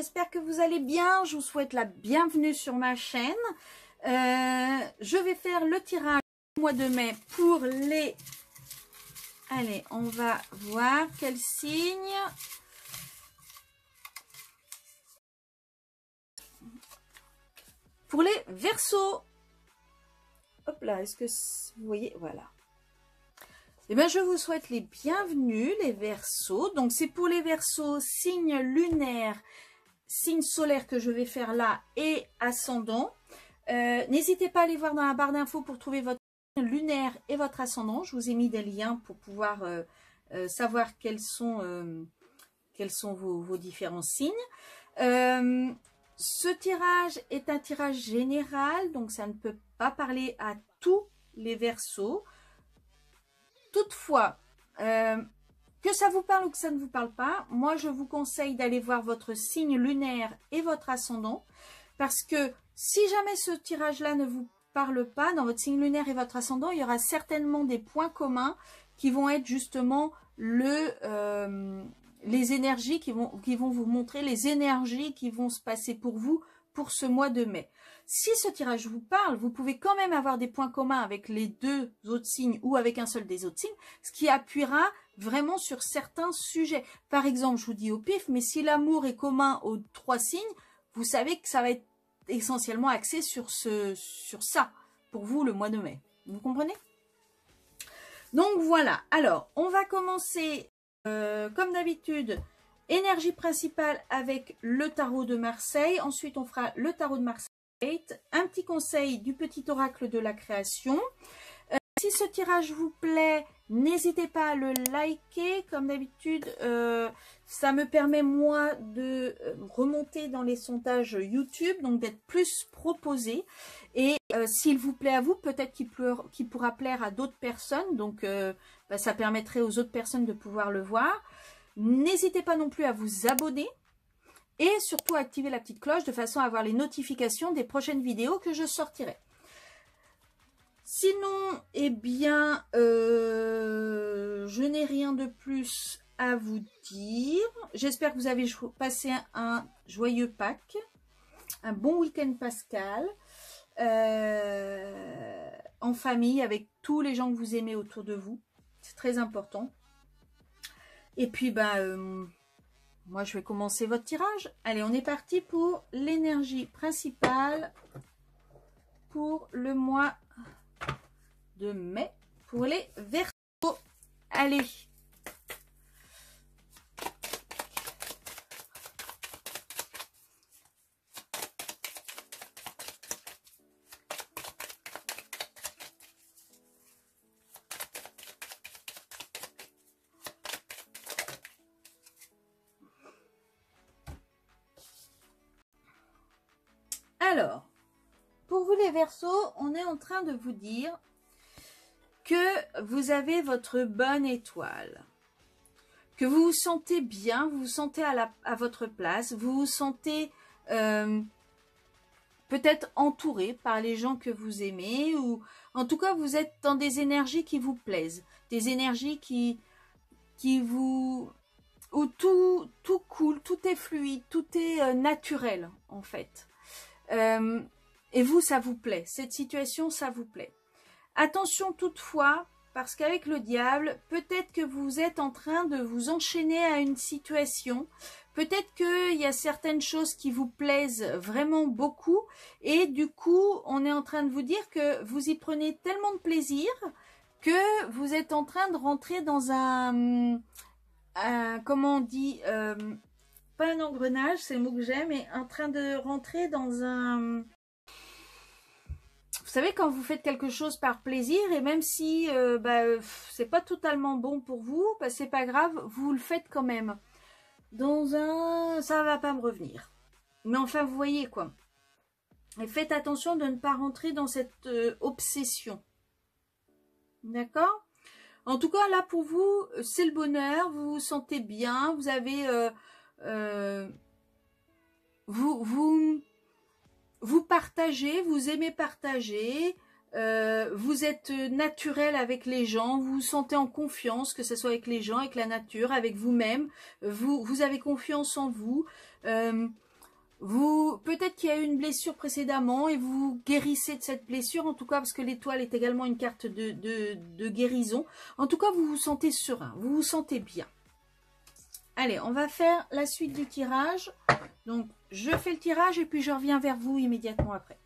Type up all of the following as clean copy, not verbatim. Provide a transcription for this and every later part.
j'espère que vous allez bien. Je vous souhaite la bienvenue sur ma chaîne. Je vais faire le tirage du mois de mai pour les... Allez, on va voir quel signe. Pour les Verseaux. Hop là, est-ce que vous voyez? Voilà. Eh bien, je vous souhaite les bienvenus, les Verseaux. Donc, c'est pour les Verseaux, signe lunaire, signe solaire que je vais faire là et ascendant. N'hésitez pas à aller voir dans la barre d'infos pour trouver votre signe lunaire et votre ascendant. Je vous ai mis des liens pour pouvoir savoir quels sont vos différents signes. Ce tirage est un tirage général, donc ça ne peut pas parler à tous les Verseaux. Toutefois, que ça vous parle ou que ça ne vous parle pas, moi je vous conseille d'aller voir votre signe lunaire et votre ascendant, parce que si jamais ce tirage-là ne vous parle pas, dans votre signe lunaire et votre ascendant, il y aura certainement des points communs qui vont être justement les énergies qui vont vous montrer les énergies qui vont se passer pour vous pour ce mois de mai. Si ce tirage vous parle, vous pouvez quand même avoir des points communs avec les deux autres signes ou avec un seul des autres signes, ce qui appuiera vraiment sur certains sujets. Par exemple, je vous dis au pif, mais si l'amour est commun aux trois signes, vous savez que ça va être essentiellement axé sur ça, pour vous, le mois de mai. Vous comprenez? Donc voilà, alors, on va commencer, comme d'habitude, énergie principale avec le tarot de Marseille. Ensuite, on fera le tarot de Marseille. Un petit conseil du petit oracle de la création. Si ce tirage vous plaît, n'hésitez pas à le liker. Comme d'habitude, ça me permet moi de remonter dans les sondages YouTube, donc d'être plus proposé. Et s'il vous plaît à vous, peut-être qu'il pourra plaire à d'autres personnes. Donc ça permettrait aux autres personnes de pouvoir le voir. N'hésitez pas non plus à vous abonner. Et surtout activer la petite cloche de façon à avoir les notifications des prochaines vidéos que je sortirai. Sinon, eh bien, je n'ai rien de plus à vous dire. J'espère que vous avez passé un joyeux Pâques, un bon week-end pascal, en famille, avec tous les gens que vous aimez autour de vous. C'est très important. Et puis, moi, je vais commencer votre tirage. Allez, on est parti pour l'énergie principale pour le mois de mai pour les Verseaux. Allez. Alors, pour vous les Verseaux, on est en train de vous dire que vous avez votre bonne étoile, que vous vous sentez bien, vous vous sentez à votre place, vous vous sentez peut-être entouré par les gens que vous aimez, ou en tout cas vous êtes dans des énergies qui vous plaisent, des énergies qui vous... où tout coule, tout est fluide, tout est naturel en fait. Et vous, ça vous plaît. Cette situation, ça vous plaît. Attention toutefois, parce qu'avec le diable, peut-être que vous êtes en train de vous enchaîner à une situation. Peut-être qu'il y a certaines choses qui vous plaisent vraiment beaucoup. Et du coup, on est en train de vous dire que vous y prenez tellement de plaisir que vous êtes en train de rentrer dans un comment on dit... pas un engrenage, c'est le mot que j'aime, mais en train de rentrer dans un... Vous savez, quand vous faites quelque chose par plaisir, et même si c'est pas totalement bon pour vous, c'est pas grave, vous le faites quand même. Dans un... ça va pas me revenir. Mais enfin, vous voyez quoi. Et faites attention de ne pas rentrer dans cette obsession. D'accord ? En tout cas, là, pour vous, c'est le bonheur, vous vous sentez bien, vous avez... vous partagez, vous aimez partager, vous êtes naturel avec les gens, vous vous sentez en confiance, que ce soit avec les gens, avec la nature, avec vous-même, vous avez confiance en vous. Peut-être qu'il y a eu une blessure précédemment et vous guérissez de cette blessure, en tout cas parce que l'étoile est également une carte de guérison. En tout cas, vous vous sentez serein, vous vous sentez bien. Allez, on va faire la suite du tirage. Donc, je fais le tirage et puis je reviens vers vous immédiatement après.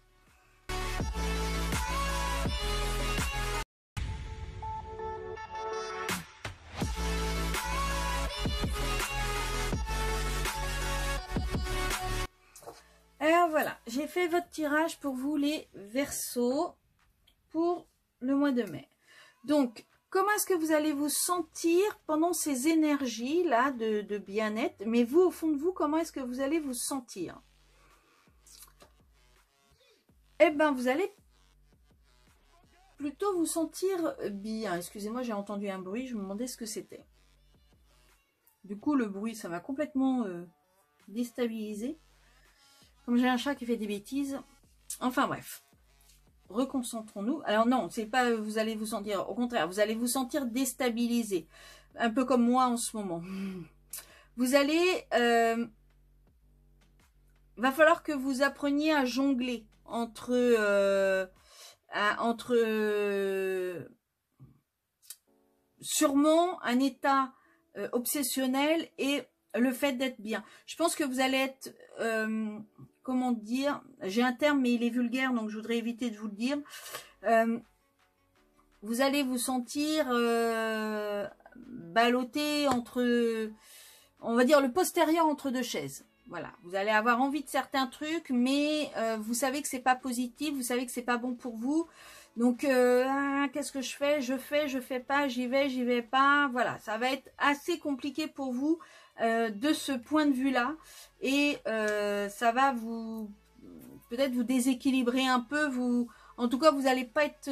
Alors voilà, j'ai fait votre tirage pour vous les Verseaux pour le mois de mai. Donc, comment est-ce que vous allez vous sentir pendant ces énergies-là de bien-être? Mais vous, au fond de vous, comment est-ce que vous allez vous sentir? Eh bien, vous allez plutôt vous sentir bien. Excusez-moi, j'ai entendu un bruit, je me demandais ce que c'était. Du coup, le bruit, ça m'a complètement déstabilisé. Comme j'ai un chat qui fait des bêtises. Enfin bref. Reconcentrons-nous. Alors non, c'est pas vous allez vous sentir, au contraire, vous allez vous sentir déstabilisé. Un peu comme moi en ce moment. Vous allez... va falloir que vous appreniez à jongler entre... sûrement un état obsessionnel et le fait d'être bien. Je pense que vous allez être... comment dire, j'ai un terme mais il est vulgaire donc je voudrais éviter de vous le dire. Vous allez vous sentir ballotté entre, on va dire le postérieur entre deux chaises. Voilà, vous allez avoir envie de certains trucs mais vous savez que c'est pas positif, vous savez que c'est pas bon pour vous. Donc qu'est-ce que je fais, je fais pas, j'y vais pas. Voilà, ça va être assez compliqué pour vous de ce point de vue-là. Et ça va vous peut-être vous déséquilibrer un peu. En tout cas, vous n'allez pas être,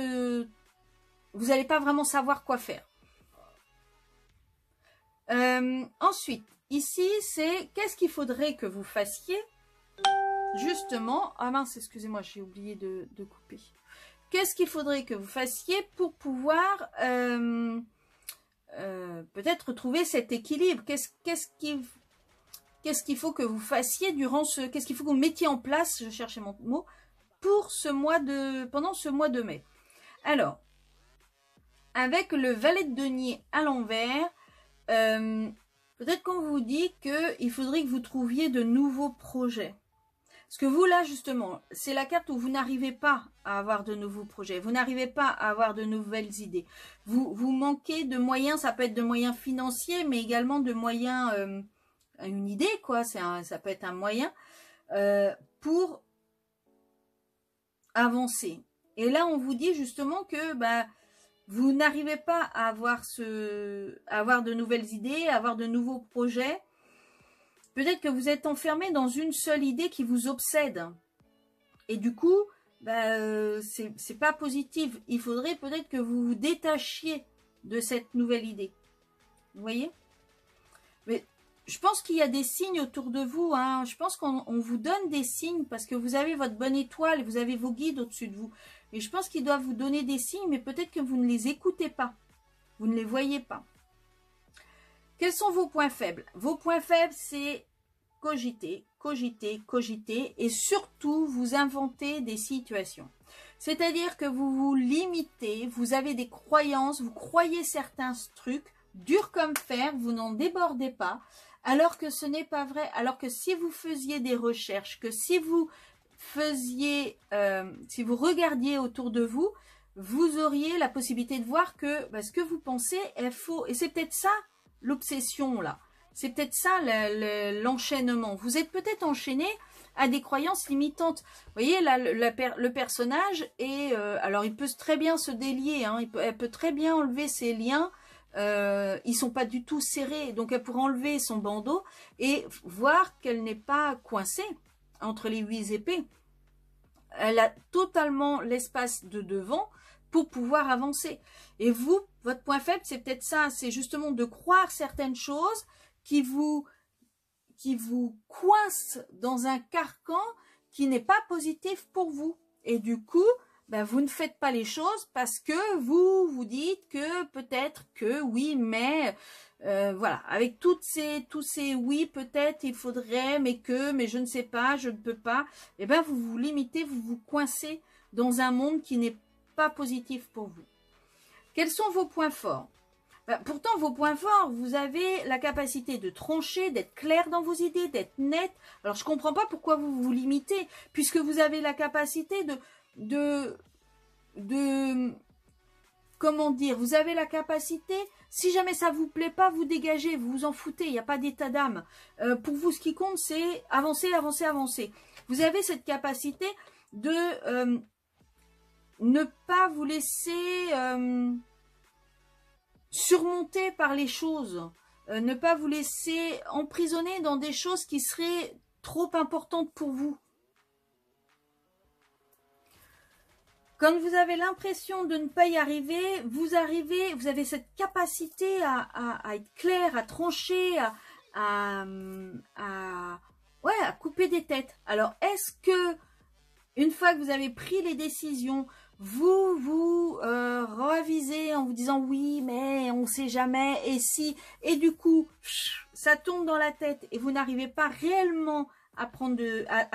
vous n'allez pas vraiment savoir quoi faire. Ensuite, ici, c'est qu'est-ce qu'il faudrait que vous fassiez justement. Ah mince, excusez-moi, j'ai oublié de couper. Qu'est-ce qu'il faudrait que vous fassiez pour pouvoir peut-être trouver cet équilibre? Qu'est-ce qu'il faut que vous fassiez durant qu'est-ce qu'il faut que vous mettiez en place, je cherchais mon mot, pour pendant ce mois de mai. Alors, avec le valet de denier à l'envers, peut-être qu'on vous dit qu'il faudrait que vous trouviez de nouveaux projets. Parce que vous, là, justement, c'est la carte où vous n'arrivez pas à avoir de nouveaux projets. Vous n'arrivez pas à avoir de nouvelles idées. Vous manquez de moyens, ça peut être de moyens financiers, mais également de moyens, une idée, quoi. Ça peut être un moyen pour avancer. Et là, on vous dit justement que vous n'arrivez pas à avoir de nouvelles idées, à avoir de nouveaux projets. Peut-être que vous êtes enfermé dans une seule idée qui vous obsède. Et du coup, c'est pas positif. Il faudrait peut-être que vous vous détachiez de cette nouvelle idée. Vous voyez? Mais je pense qu'il y a des signes autour de vous. Hein. Je pense qu'on vous donne des signes parce que vous avez votre bonne étoile et vous avez vos guides au-dessus de vous. Et je pense qu'ils doivent vous donner des signes, mais peut-être que vous ne les écoutez pas. Vous ne les voyez pas. Quels sont vos points faibles? Vos points faibles, c'est cogiter, cogiter, cogiter et surtout vous inventer des situations. C'est-à-dire que vous vous limitez, vous avez des croyances, vous croyez certains trucs, durs comme fer, vous n'en débordez pas, alors que ce n'est pas vrai. Alors que si vous faisiez des recherches, que si vous faisiez, si vous regardiez autour de vous, vous auriez la possibilité de voir que ce que vous pensez est faux. Et c'est peut-être ça l'obsession là. C'est peut-être ça l'enchaînement. Vous êtes peut-être enchaîné à des croyances limitantes. Vous voyez, là, le personnage est... alors, il peut très bien se délier. Hein, elle peut très bien enlever ses liens. Ils sont pas du tout serrés. Donc, elle pourrait enlever son bandeau et voir qu'elle n'est pas coincée entre les 8 épées. Elle a totalement l'espace de devant pour pouvoir avancer. Et vous, votre point faible, c'est peut-être ça. C'est justement de croire certaines choses qui vous coincent dans un carcan qui n'est pas positif pour vous. Et du coup, vous ne faites pas les choses parce que vous vous dites que peut-être que oui, mais Voilà, avec tous ces oui, peut-être, il faudrait, mais je ne sais pas, je ne peux pas, eh bien vous vous limitez, vous vous coincez dans un monde qui n'est pas positif pour vous. Quels sont vos points forts? Pourtant, vos points forts, vous avez la capacité de trancher, d'être clair dans vos idées, d'être net. Alors, je ne comprends pas pourquoi vous vous limitez, puisque vous avez la capacité de comment dire, vous avez la capacité, si jamais ça vous plaît pas, vous dégagez, vous vous en foutez, il n'y a pas d'état d'âme. Pour vous, ce qui compte, c'est avancer, avancer, avancer. Vous avez cette capacité de ne pas vous laisser surmonter par les choses, ne pas vous laisser emprisonner dans des choses qui seraient trop importantes pour vous. Quand vous avez l'impression de ne pas y arriver, vous arrivez, vous avez cette capacité à être clair, à trancher, à couper des têtes. Alors, est-ce que, une fois que vous avez pris les décisions, vous revisez en vous disant oui, mais on ne sait jamais, et si, et du coup, ça tombe dans la tête et vous n'arrivez pas réellement à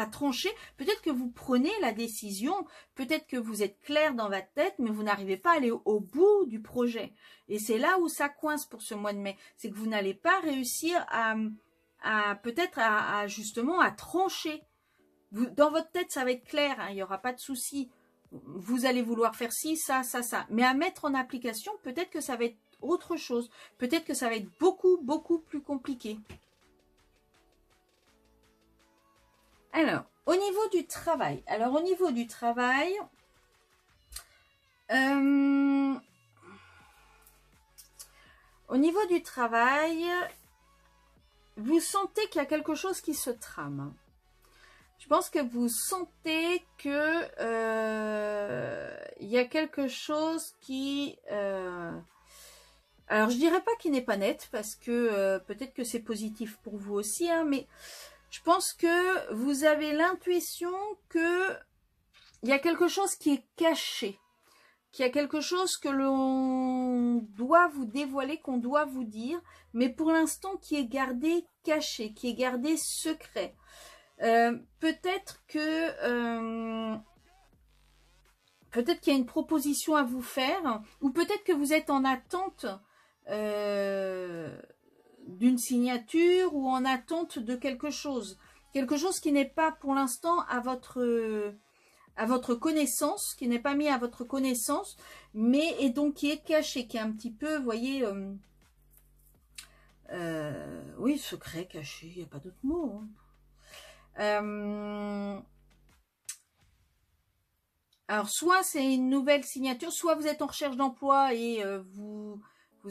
trancher, peut-être que vous prenez la décision, peut-être que vous êtes clair dans votre tête, mais vous n'arrivez pas à aller au bout du projet. Et c'est là où ça coince pour ce mois de mai, c'est que vous n'allez pas réussir peut-être justement à trancher. Dans votre tête, ça va être clair, hein, il n'y aura pas de souci. Vous allez vouloir faire ci, ça, ça, ça. Mais à mettre en application, peut-être que ça va être autre chose. Peut-être que ça va être beaucoup, beaucoup plus compliqué. Alors, au niveau du travail. Vous sentez qu'il y a quelque chose qui se trame. Je pense que vous sentez que il y a quelque chose qui... alors, je dirais pas qu'il n'est pas net, parce que peut-être que c'est positif pour vous aussi, hein, mais je pense que vous avez l'intuition que il y a quelque chose qui est caché, qu'il y a quelque chose que l'on doit vous dévoiler, qu'on doit vous dire, mais pour l'instant qui est gardé caché, qui est gardé secret. Peut-être que peut-être qu'il y a une proposition à vous faire, ou peut-être que vous êtes en attente d'une signature ou en attente de quelque chose qui n'est pas pour l'instant à votre connaissance, qui n'est pas mis à votre connaissance, mais et donc qui est caché, qui est un petit peu, vous voyez, oui, secret, caché, il n'y a pas d'autre mot, hein. Alors, soit c'est une nouvelle signature, soit vous êtes en recherche d'emploi et vous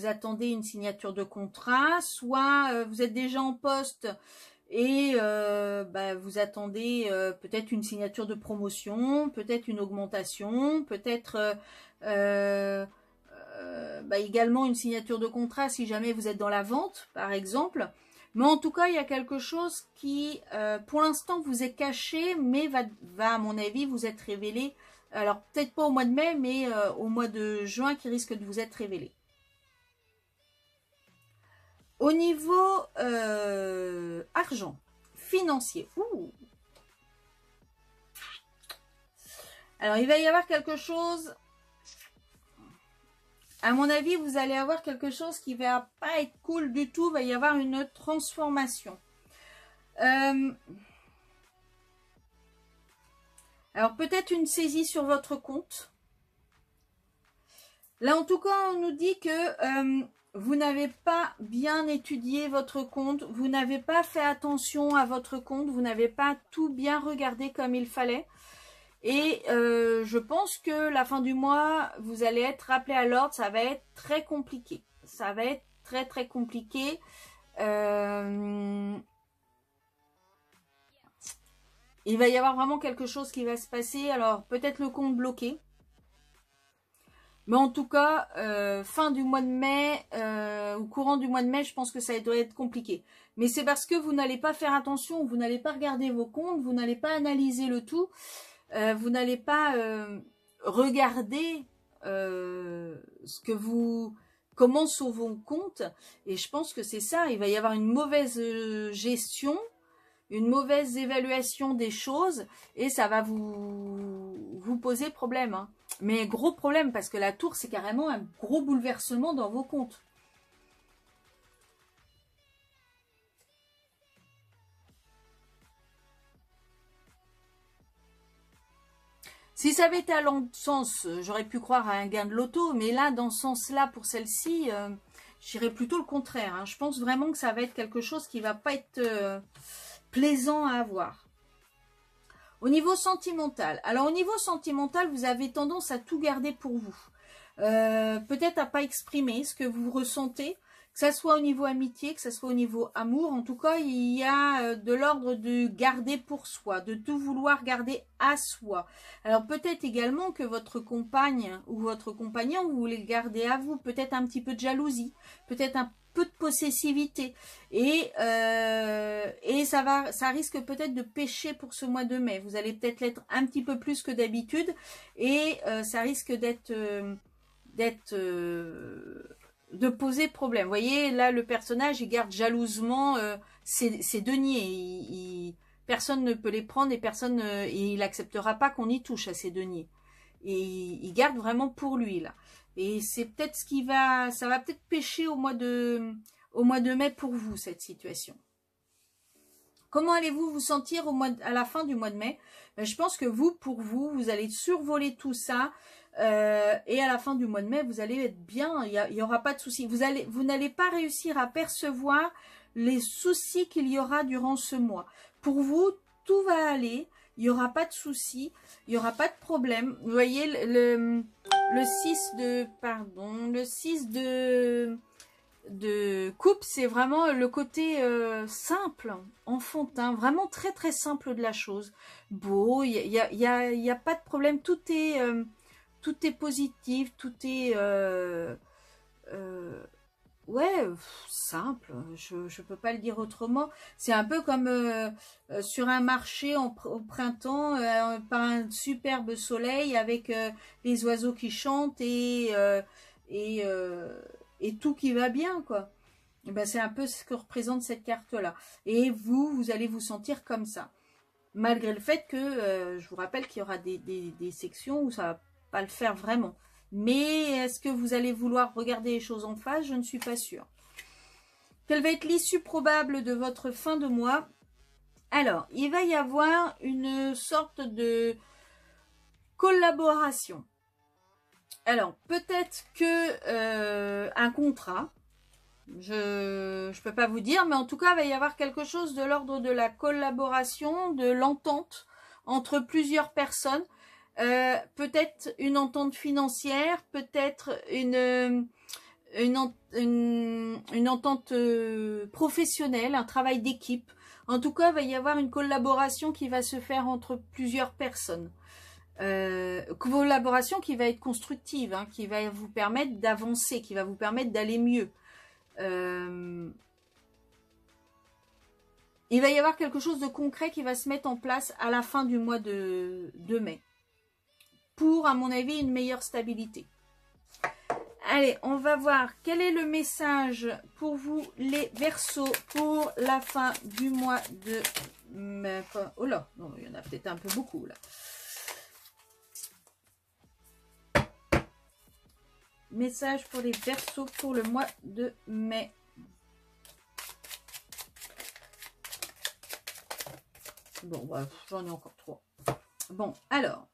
attendez une signature de contrat, soit vous êtes déjà en poste et vous attendez peut-être une signature de promotion, peut-être une augmentation, peut-être également une signature de contrat si jamais vous êtes dans la vente, par exemple. Mais en tout cas, il y a quelque chose qui, pour l'instant, vous est caché, mais va, à mon avis, vous être révélé. Alors, peut-être pas au mois de mai, mais au mois de juin, qui risque de vous être révélé. Au niveau argent, financier. Ouh. Alors, il va y avoir quelque chose... À mon avis, vous allez avoir quelque chose qui va pas être cool du tout. Il va y avoir une transformation. Alors, peut-être une saisie sur votre compte. Là, en tout cas, on nous dit que vous n'avez pas bien étudié votre compte. Vous n'avez pas fait attention à votre compte. Vous n'avez pas tout bien regardé comme il fallait. Et je pense que la fin du mois, vous allez être rappelé à l'ordre. Ça va être très compliqué. Ça va être très très compliqué. Il va y avoir vraiment quelque chose qui va se passer. Alors, peut-être le compte bloqué. Mais en tout cas, fin du mois de mai, ou courant du mois de mai, je pense que ça doit être compliqué. Mais c'est parce que vous n'allez pas faire attention, vous n'allez pas regarder vos comptes, vous n'allez pas analyser le tout. Vous n'allez pas regarder ce que vous comment sont vos comptes. Et je pense que c'est ça, il va y avoir une mauvaise gestion, une mauvaise évaluation des choses, et ça va vous poser problème. Hein. Mais gros problème, parce que la tour, c'est carrément un gros bouleversement dans vos comptes. Si ça avait été à l'autre sens, j'aurais pu croire à un gain de loto, mais là, dans ce sens-là, pour celle-ci, j'irais plutôt le contraire. Hein. Je pense vraiment que ça va être quelque chose qui va pas être plaisant à avoir. Au niveau sentimental, alors au niveau sentimental, vous avez tendance à tout garder pour vous. Peut-être à pas exprimer ce que vous ressentez, que ça soit au niveau amitié, que ça soit au niveau amour. En tout cas, il y a de l'ordre de garder pour soi, de tout vouloir garder à soi. Alors peut-être également que votre compagne ou votre compagnon, vous voulez le garder à vous. Peut-être un petit peu de jalousie, peut-être un peu de possessivité. Et ça risque peut-être de pêcher pour ce mois de mai. Vous allez peut-être l'être un petit peu plus que d'habitude. Et ça risque de poser problème. Vous voyez, là, le personnage, il garde jalousement ses deniers. Personne ne peut les prendre et personne, il n'acceptera pas qu'on y touche à ses deniers. Et il garde vraiment pour lui, là. Et c'est peut-être ça va peut-être pêcher au mois de mai pour vous, cette situation. Comment allez-vous vous sentir à la fin du mois de mai? Je pense que pour vous allez survoler tout ça. Et à la fin du mois de mai, vous allez être bien, il n'y aura pas de soucis. Vous n'allez pas réussir à percevoir les soucis qu'il y aura durant ce mois. Pour vous, tout va aller, il n'y aura pas de soucis, il n'y aura pas de problème. Vous voyez, le 6 de coupe, c'est vraiment le côté simple, enfantin, vraiment très très simple de la chose. Beau, il y a pas de problème, tout est positif, tout est simple, je peux pas le dire autrement. C'est un peu comme sur un marché au printemps, par un superbe soleil avec les oiseaux qui chantent et tout qui va bien, quoi. Et ben, c'est un peu ce que représente cette carte-là. Et vous allez vous sentir comme ça. Malgré le fait que, je vous rappelle qu'il y aura des sections où ça va pas le faire vraiment. Mais est-ce que vous allez vouloir regarder les choses en face? Je ne suis pas sûre. Quelle va être l'issue probable de votre fin de mois? Alors, il va y avoir une sorte de collaboration. Alors, peut-être que un contrat, je peux pas vous dire, mais en tout cas, il va y avoir quelque chose de l'ordre de la collaboration, de l'entente entre plusieurs personnes. Peut-être une entente financière, peut-être une entente professionnelle, un travail d'équipe. En tout cas, il va y avoir une collaboration qui va se faire entre plusieurs personnes. Collaboration qui va être constructive, hein, qui va vous permettre d'avancer, qui va vous permettre d'aller mieux. Il va y avoir quelque chose de concret qui va se mettre en place à la fin du mois de mai. Pour, à mon avis, une meilleure stabilité. Allez, on va voir quel est le message pour vous, les Verseaux, pour la fin du mois de mai. Oh là, non, il y en a peut-être un peu beaucoup, là. Message pour les Verseaux pour le mois de mai. Bon, bref, j'en ai encore 3. Bon, alors.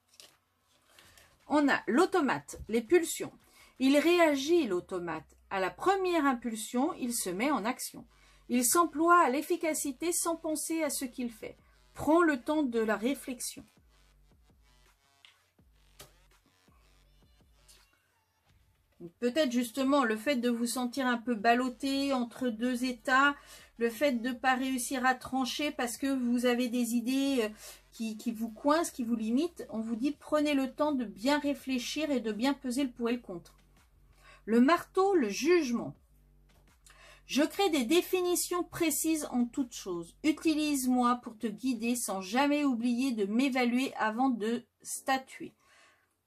On a l'automate, les pulsions. Il réagit, l'automate. À la première impulsion, il se met en action. Il s'emploie à l'efficacité sans penser à ce qu'il fait. Prend le temps de la réflexion. Peut-être justement le fait de vous sentir un peu ballotté entre deux états, le fait de ne pas réussir à trancher parce que vous avez des idées qui vous coincent, qui vous limitent, on vous dit prenez le temps de bien réfléchir et de bien peser le pour et le contre. Le marteau, le jugement. Je crée des définitions précises en toutes choses. Utilise-moi pour te guider sans jamais oublier de m'évaluer avant de statuer.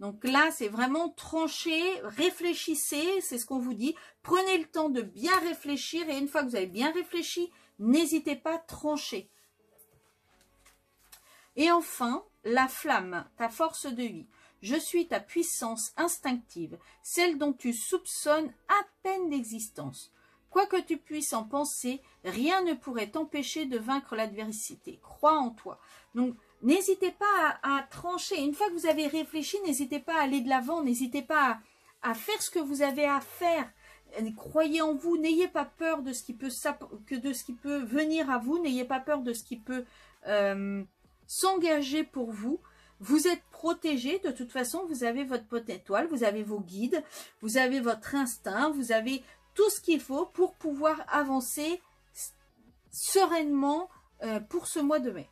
Donc là, c'est vraiment trancher, réfléchissez, c'est ce qu'on vous dit. Prenez le temps de bien réfléchir et une fois que vous avez bien réfléchi, n'hésitez pas à trancher. Et enfin, la flamme, ta force de vie. Je suis ta puissance instinctive, celle dont tu soupçonnes à peine l'existence. Quoi que tu puisses en penser, rien ne pourrait t'empêcher de vaincre l'adversité. Crois en toi. Donc, n'hésitez pas à trancher. Une fois que vous avez réfléchi, n'hésitez pas à aller de l'avant. N'hésitez pas à faire ce que vous avez à faire. Croyez en vous. N'ayez pas peur de ce qui peut venir à vous. N'ayez pas peur de ce qui peut s'engager pour vous. Vous êtes protégé. De toute façon, vous avez votre pote étoile. Vous avez vos guides. Vous avez votre instinct. Vous avez tout ce qu'il faut pour pouvoir avancer sereinement pour ce mois de mai.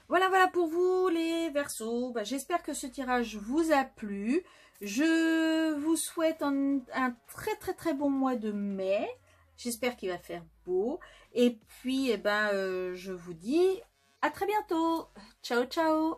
Voilà pour vous les Verseaux. J'espère que ce tirage vous a plu. Je vous souhaite un très bon mois de mai. J'espère qu'il va faire beau. Et puis, je vous dis à très bientôt. Ciao, ciao.